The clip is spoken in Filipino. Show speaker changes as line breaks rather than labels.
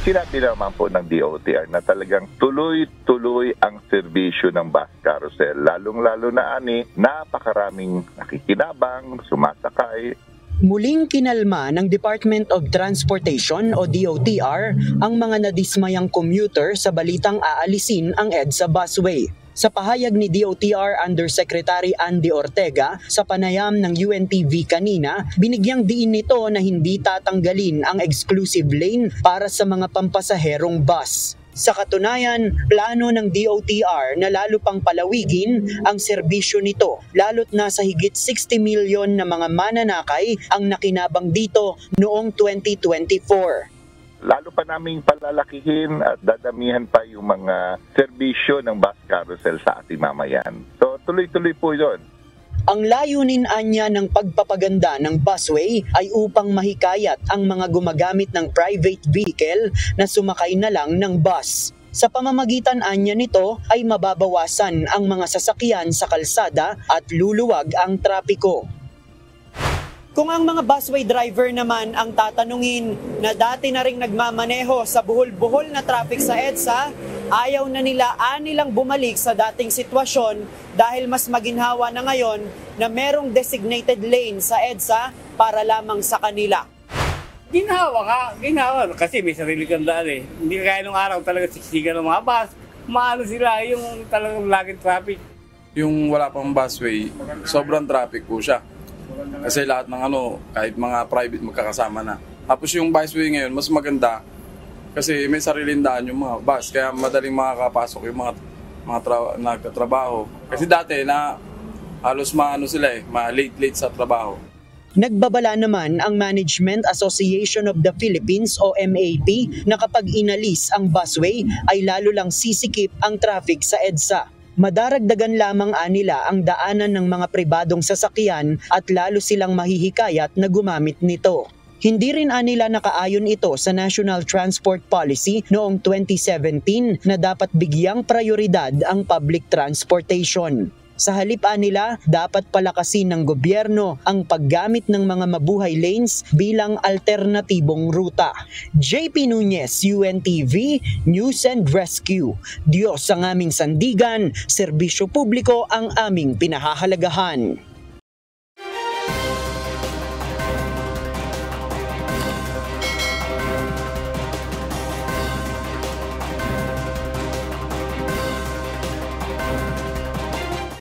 Sinabi naman po ng DOTR na talagang tuloy-tuloy ang serbisyo ng bus carousel. Lalong-lalo na napakaraming nakikinabang, sumasakay.
Muling kinalma ng Department of Transportation o DOTR ang mga nadismayang commuter sa balitang aalisin ang EDSA busway. Sa pahayag ni DOTR Undersecretary Andy Ortega sa panayam ng UNTV kanina, binigyang diin nito na hindi tatanggalin ang exclusive lane para sa mga pampasaherong bus. Sa katunayan, plano ng DOTR na lalo pang palawigin ang serbisyo nito, lalo't nasa higit 60 milyon na mga mananakay ang nakinabang dito noong 2024.
Lalo pa naming palalakihin at dadamihan pa yung mga serbisyo ng bus carousel sa ating mamayan. So tuloy-tuloy po yun.
Ang layunin anya ng pagpapaganda ng busway ay upang mahikayat ang mga gumagamit ng private vehicle na sumakay na lang ng bus. Sa pamamagitan anya nito ay mababawasan ang mga sasakyan sa kalsada at luluwag ang trapiko. Kung ang mga busway driver naman ang tatanungin na dati na ring nagmamaneho sa buhol-buhol na traffic sa EDSA, ayaw na nilang bumalik sa dating sitwasyon dahil mas maginhawa na ngayon na merong designated lane sa EDSA para lamang sa kanila.
Ginhawa kasi may sarili kang daan eh. Hindi kaya nung araw talaga siksikan ng mga bus, maano sila yung talagang laging traffic.
Yung wala pang busway, sobrang traffic po siya. Kasi lahat ng kahit mga private magkakasama na. Tapos yung busway ngayon, mas maganda kasi may sariling daan yung mga bus. Kaya madaling makakapasok yung mga nagtatrabaho. Kasi dati na halos late sa trabaho.
Nagbabala naman ang Management Association of the Philippines o MAP na kapag inalis ang busway ay lalo lang sisikip ang traffic sa EDSA. Madaragdagan lamang nila ang daanan ng mga pribadong sasakyan at lalo silang mahihikayat na gumamit nito. Hindi rin nila nakaayon ito sa National Transport Policy noong 2017 na dapat bigyang prioridad ang public transportation. Sa halip nila, dapat palakasin ng gobyerno ang paggamit ng mga mabuhay lanes bilang alternatibong ruta. JP Nunez, UNTV, News and Rescue. Diyos ang aming sandigan, serbisyo publiko ang aming pinahahalagahan.